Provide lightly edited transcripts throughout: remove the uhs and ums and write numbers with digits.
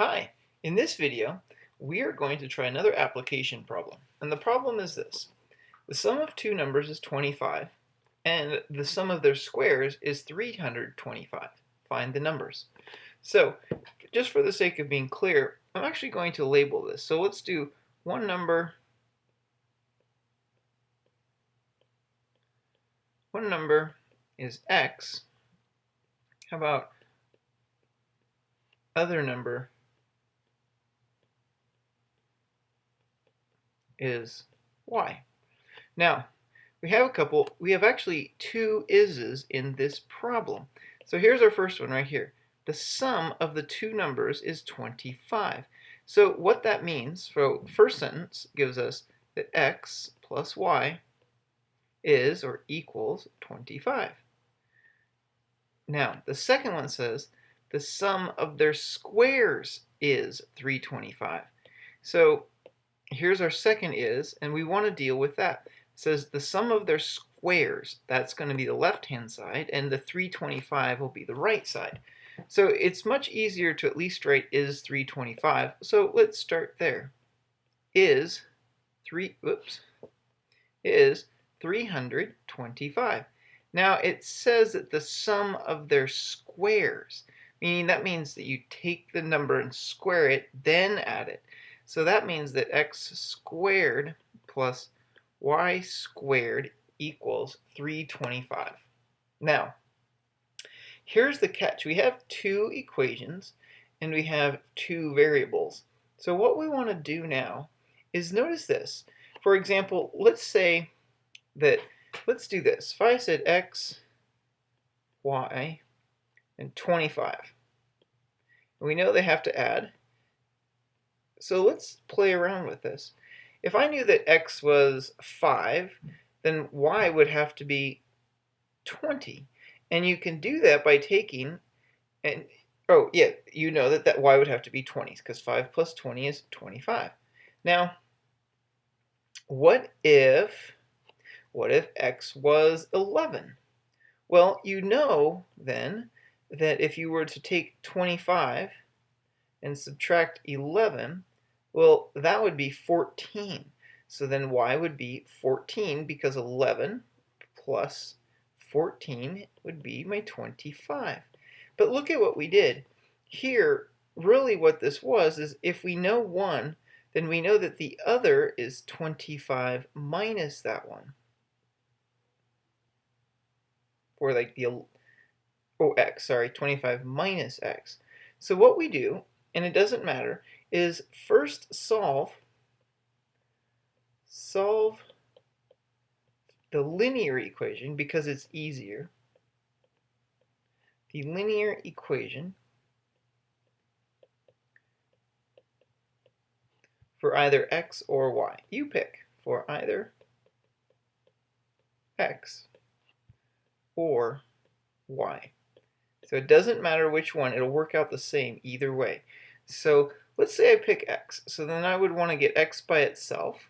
Hi, in this video we are going to try another application problem, and the problem is this. The sum of two numbers is 25 and the sum of their squares is 325. Find the numbers. So just for the sake of being clear, I'm actually going to label this. So let's do one number is x. How about other number is y. Now, we have actually two is's in this problem. So here's our first one right here. The sum of the two numbers is 25. So what that means, so first sentence gives us that x plus y is or equals 25. Now, the second one says the sum of their squares is 325. So here's our second is, and we want to deal with that. It says the sum of their squares, that's going to be the left-hand side, and the 325 will be the right side. So it's much easier to at least write is 325. So let's start there. Is 325. Now it says that the sum of their squares, meaning that means that you take the number and square it, then add it. So that means that x squared plus y squared equals 325. Now, here's the catch. We have two equations and we have two variables. So what we want to do now is notice this. For example, let's do this. If I said x, y, and 25, and we know they have to add, so let's play around with this. If I knew that x was 5, then y would have to be 20. And you can do that by taking, you know that y would have to be 20, because 5 plus 20 is 25. Now, what if x was 11? Well, you know then that if you were to take 25 and subtract 11, well, that would be 14. So then y would be 14 because 11 plus 14 would be my 25. But look at what we did. Here, really what this was is if we know one, then we know that the other is 25 minus that one. Or like the, 25 minus x. So what we do, and it doesn't matter, is first solve the linear equation because it's easier. The linear equation for either x or y. You pick for either x or y. So it doesn't matter which one, it'll work out the same either way. So let's say I pick x. So then I would want to get x by itself.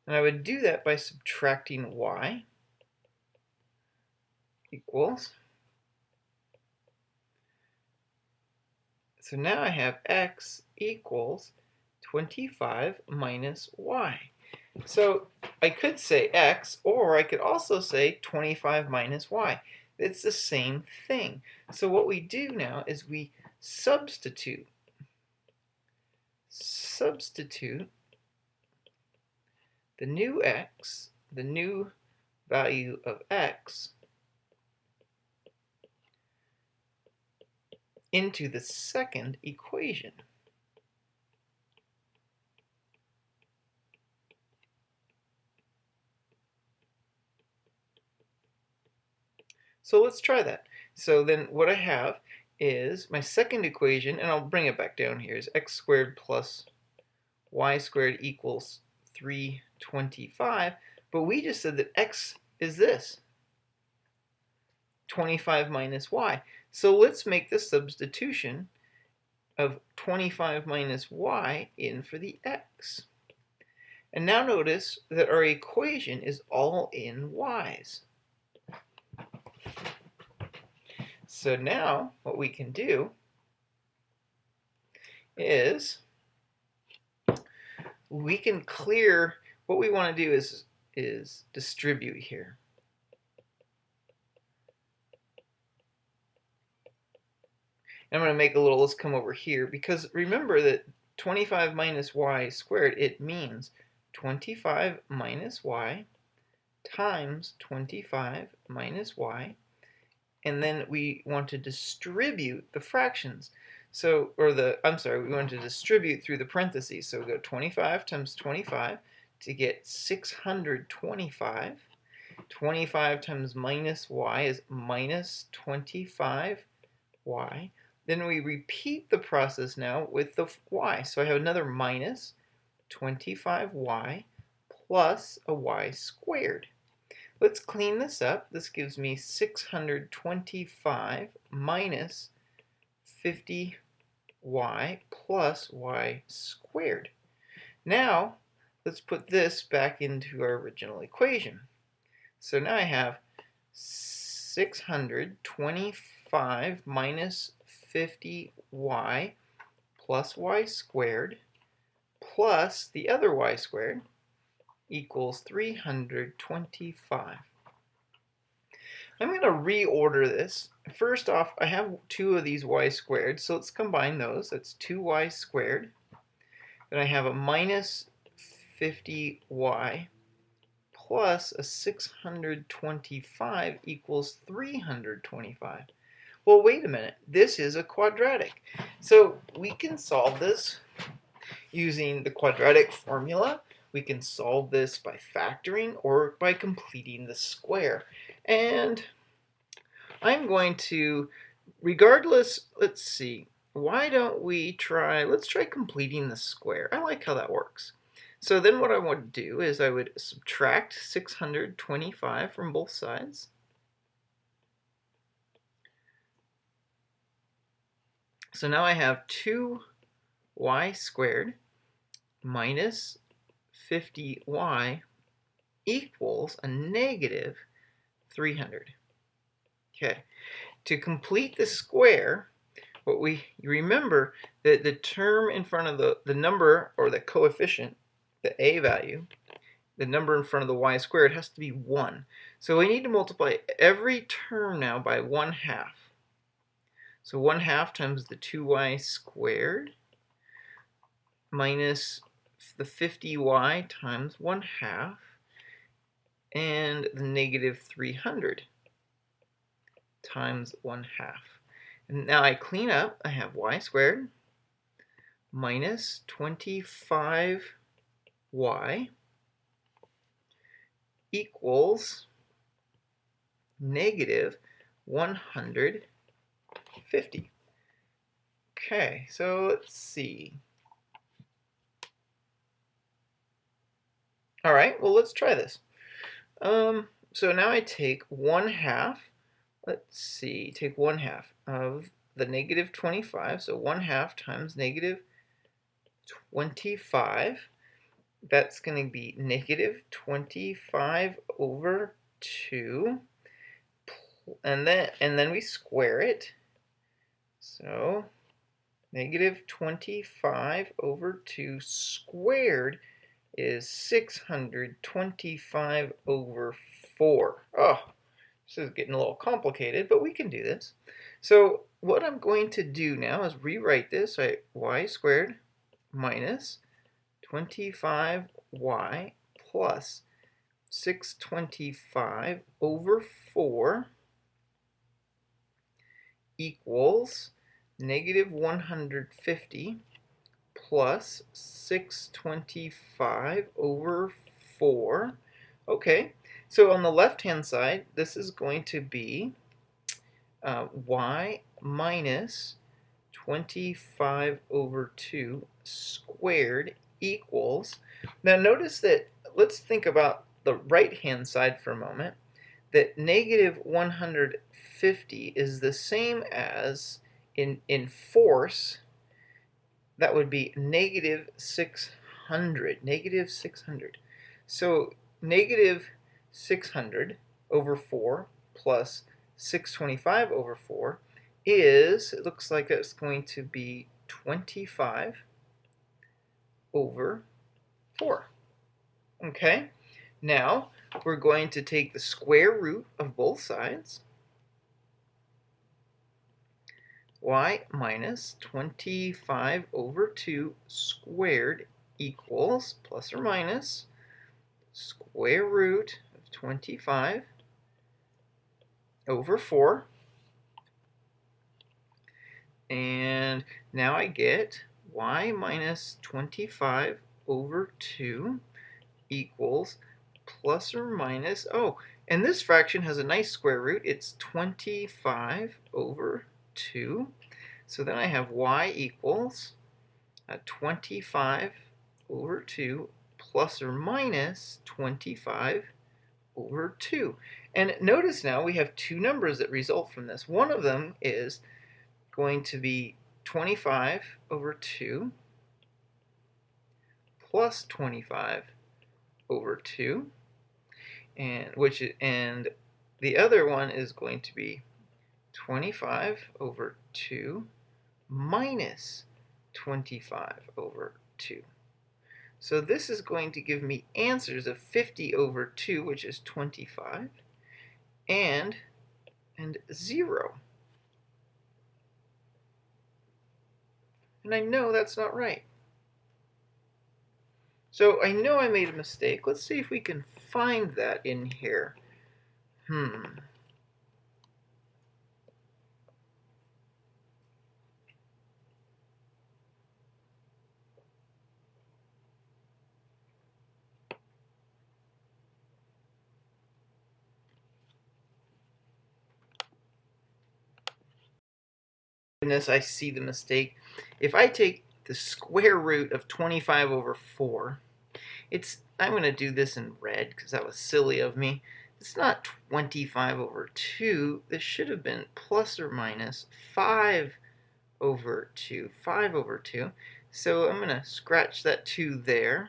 And I would do that by subtracting y equals. So now I have x equals 25 minus y. So I could say x, or I could also say 25 minus y. It's the same thing. So what we do now is we substitute the new x, the new value of x, into the second equation. So let's try that. So then what I have is my second equation, and I'll bring it back down here, is x squared plus y squared equals 325. But we just said that x is this, 25 minus y. So let's make the substitution of 25 minus y in for the x. And now notice that our equation is all in y's. So now what we can do is we can clear, what we want to do is distribute here. And I'm going to make a little, let's come over here, because remember that 25 minus y squared, it means 25 minus y times 25 minus y, and then we want to distribute the fractions. So, we want to distribute through the parentheses. So we go 25 times 25 to get 625. 25 times minus y is minus 25y. Then we repeat the process now with the y. So I have another minus 25y plus a y squared. Let's clean this up. This gives me 625 minus 50y plus y squared. Now, let's put this back into our original equation. So now I have 625 minus 50y plus y squared plus the other y squared equals 325. I'm going to reorder this. First off, I have two of these y squared, so let's combine those. That's 2y squared. Then I have a minus 50y plus a 625 equals 325. Well, wait a minute. This is a quadratic. So we can solve this using the quadratic formula. We can solve this by factoring or by completing the square. And I'm going to, regardless, let's see, why don't we try, let's try completing the square. I like how that works. So then what I would do is I would subtract 625 from both sides. So now I have 2y squared minus 50y equals a negative 300. Okay, to complete the square, you remember that the term in front of the number or the coefficient, the a value, the number in front of the y squared has to be 1. So we need to multiply every term now by 1/2. So 1/2 times the 2y squared minus the 50y times 1/2 and the negative 300 times 1/2. And now I clean up. I have y squared minus 25y equals negative 150. Okay, so let's see. All right, well, let's try this. So now I take 1/2. Let's see, take 1/2 of the negative 25. So 1/2 times negative 25. That's going to be negative 25 over 2. And then we square it. So negative 25 over 2 squared is 625 over 4. Oh, this is getting a little complicated, but we can do this. So what I'm going to do now is rewrite this. Y squared minus 25y plus 625 over 4 equals negative 150 plus 625 over 4. Okay, so on the left-hand side, this is going to be y minus 25 over 2 squared equals, now notice that, let's think about the right-hand side for a moment, that negative 150 is the same as, in force, that would be negative 600, negative 600. So negative 600 over 4 plus 625 over 4 is, it looks like it's going to be 25 over 4. Okay? Now, we're going to take the square root of both sides. Y minus 25 over 2 squared equals, plus or minus, square root of 25 over 4. And now I get y minus 25 over 2 equals plus or minus, oh, and this fraction has a nice square root. It's 25 over 2. So then I have y equals 25 over 2 plus or minus 25 over 2. And notice now we have two numbers that result from this. One of them is going to be 25 over 2 plus 25 over 2, and the other one is going to be 25 over 2 minus 25 over 2. So this is going to give me answers of 50 over 2, which is 25, and 0. And I know that's not right. So I know I made a mistake. Let's see if we can find that in here. I see the mistake. If I take the square root of 25 over 4, I'm going to do this in red because that was silly of me. It's not 25 over 2. This should have been plus or minus 5 over 2. 5 over 2. So I'm going to scratch that 2 there,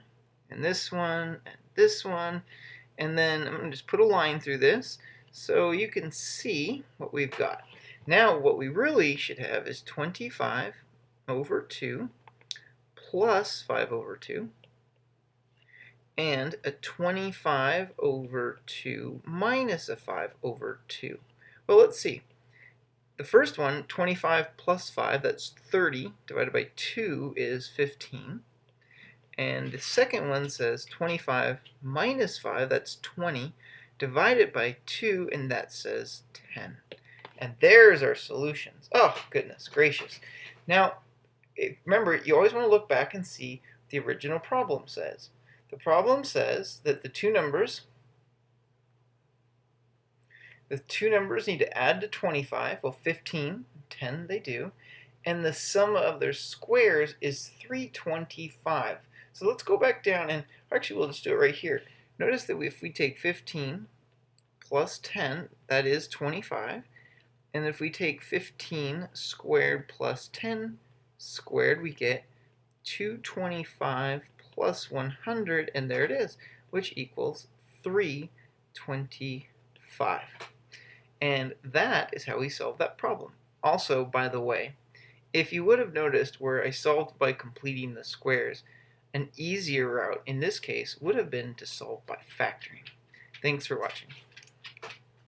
and this one, and then I'm going to just put a line through this so you can see what we've got. Now what we really should have is 25 over 2 plus 5 over 2 and a 25 over 2 minus a 5 over 2. Well, let's see. The first one, 25 plus 5, that's 30, divided by 2 is 15. And the second one says 25 minus 5, that's 20, divided by 2, and that says 10. And there's our solutions. Oh, goodness gracious. Now, remember, you always want to look back and see what the original problem says. The problem says that the two numbers need to add to 25. Well, 15 and 10 they do. And the sum of their squares is 325. So let's go back down, and actually we'll just do it right here. Notice that if we take 15 plus 10, that is 25. And if we take 15 squared plus 10 squared, we get 225 plus 100, and there it is, which equals 325. And that is how we solve that problem. Also, by the way, if you would have noticed where I solved by completing the squares, an easier route in this case would have been to solve by factoring. Thanks for watching.